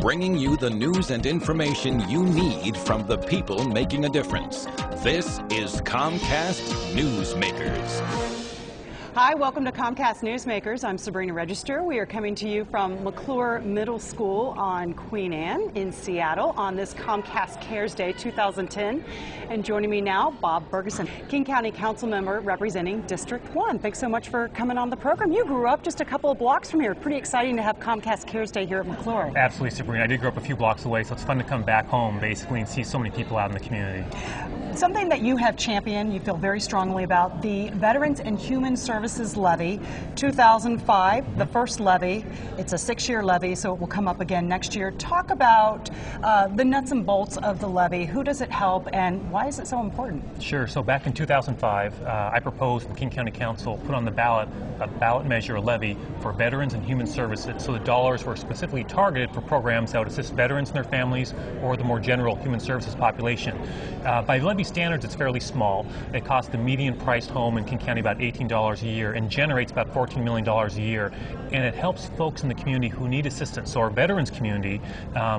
bringing you the news and information you need from the people making a difference. This is Comcast Newsmakers. Hi, welcome to Comcast Newsmakers. I'm Sabrina Register. We are coming to you from McClure Middle School on Queen Anne in Seattle on this Comcast Cares Day 2010. And joining me now, Bob Ferguson, King County Councilmember representing District 1. Thanks so much for coming on the program. You grew up just a couple of blocks from here. Pretty exciting to have Comcast Cares Day here at McClure. Absolutely, Sabrina. I did grow up a few blocks away, so it's fun to come back home basically and see so many people out in the community. Something that you have championed, you feel very strongly about, the Veterans and Human Services Levy, 2005, the first levy. It's a 6-year levy, so it will come up again next year. Talk about the nuts and bolts of the levy. Who does it help, and why is it so important? Sure. So back in 2005, I proposed, the King County Council put on the ballot a ballot measure, a levy for veterans and human services. So the dollars were specifically targeted for programs that would assist veterans and their families or the more general human services population. By levy standards, it's fairly small. It costs the median priced home in King County about $18 a year and generates about $14 million a year. And it helps folks in the community who need assistance. So our veterans community,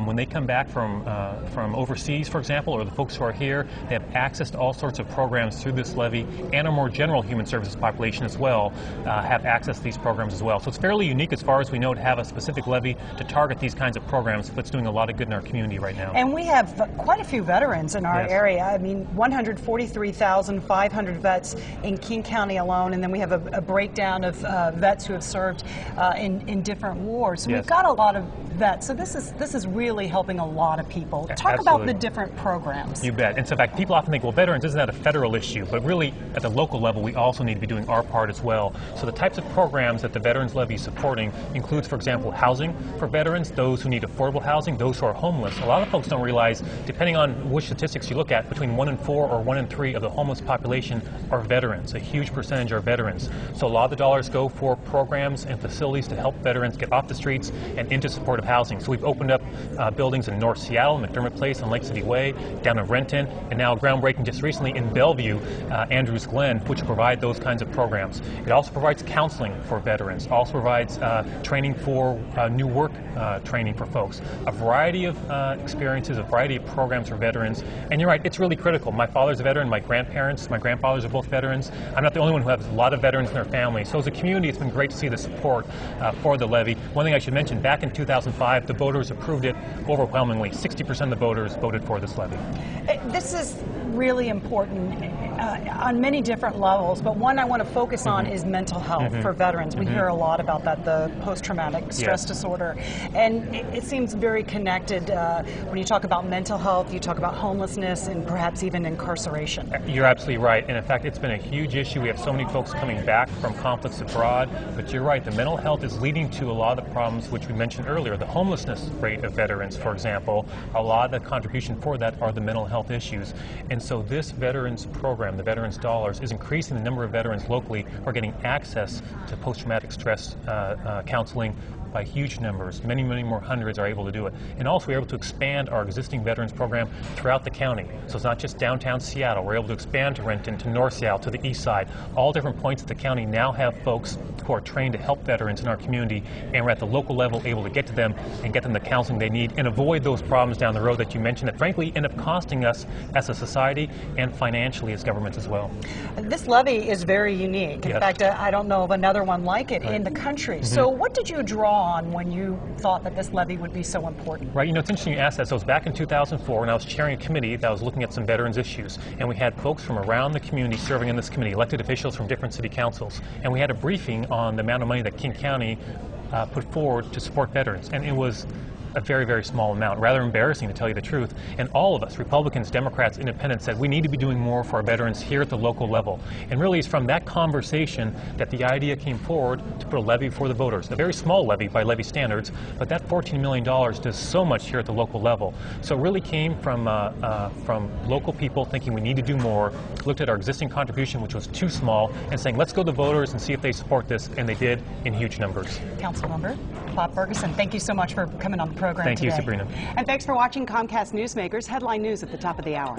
when they come back from overseas, for example, or the folks who are here, they have access to all sorts of programs through this levy, and a more general human services population as well have access to these programs as well. So it's fairly unique as far as we know to have a specific levy to target these kinds of programs, but it's doing a lot of good in our community right now. And we have quite a few veterans in our area. I mean, 143,500 vets in King County alone, and then we have a breakdown of vets who have served in different wars. So we've got a lot of vets. So this is really helping a lot of people. Talk about the different programs. You bet. And so in fact, people often think, well, veterans, isn't that a federal issue? But really, at the local level, we also need to be doing our part as well. So the types of programs that the Veterans Levy is supporting includes, for example, housing for veterans, those who need affordable housing, those who are homeless. A lot of folks don't realize, depending on which statistics you look at, between 1 in 4 or 1 in 3 of the homeless population are veterans. A huge percentage are veterans. So a lot of the dollars go for programs and facilities to help veterans get off the streets and into supportive housing. So we've opened up buildings in North Seattle, McDermott Place on Lake City Way, down in Renton, and now groundbreaking just recently in Bellevue, Andrews Glen, which provide those kinds of programs. It also provides counseling for veterans, also provides training for new work training for folks, a variety of experiences, a variety of programs for veterans. And you're right, it's really critical. My father's a veteran, my grandfathers are both veterans. I'm not the only one who has a lot of veterans in their family. So as a community, it's been great to see the support for the levy. One thing I should mention, back in 2005, the voters approved it overwhelmingly. 60% of the voters voted for this levy. This is really important on many different levels, but one I want to focus on is mental health for veterans. We hear a lot about that, the post-traumatic stress disorder, and it seems very connected. When you talk about mental health, you talk about homelessness and perhaps even incarceration. You're absolutely right, and in fact, it's been a huge issue. We have so many folks coming back from conflicts abroad, but you're right, the mental health is leading to a lot of the problems which we mentioned earlier. The homelessness rate of veterans, for example, a lot of the contribution for that are the mental health issues. And so this veterans program, the Veterans Dollars, is increasing the number of veterans locally who are getting access to post-traumatic stress counseling by huge numbers. Many, many more hundreds are able to do it. And also we're able to expand our existing veterans program throughout the county. So it's not just downtown Seattle. We're able to expand to Renton, to North Seattle, to the east side. All different points of the county now have folks who are trained to help veterans in our community, and we're at the local level able to get to them and get them the counseling they need and avoid those problems down the road that you mentioned that frankly end up costing us as a society and financially as governments as well. This levy is very unique. In fact, I don't know of another one like it in the country. So what did you draw on when you thought that this levy would be so important? Right, you know, it's interesting you asked that. So it was back in 2004 when I was chairing a committee that was looking at some veterans issues, and we had folks from around the community serving in this committee, elected officials from different city councils, and we had a briefing on the amount of money that King County put forward to support veterans, and it was a very, very small amount, rather embarrassing to tell you the truth. And all of us, Republicans, Democrats, Independents, said we need to be doing more for our veterans here at the local level. And really it's from that conversation that the idea came forward to put a levy for the voters. A very small levy by levy standards, but that $14 million does so much here at the local level. So it really came from local people thinking we need to do more, looked at our existing contribution, which was too small, and saying let's go to the voters and see if they support this, and they did in huge numbers. Councilmember Bob Ferguson, thank you so much for coming on the program today. Thank you, Sabrina. And thanks for watching Comcast Newsmakers, headline news at the top of the hour.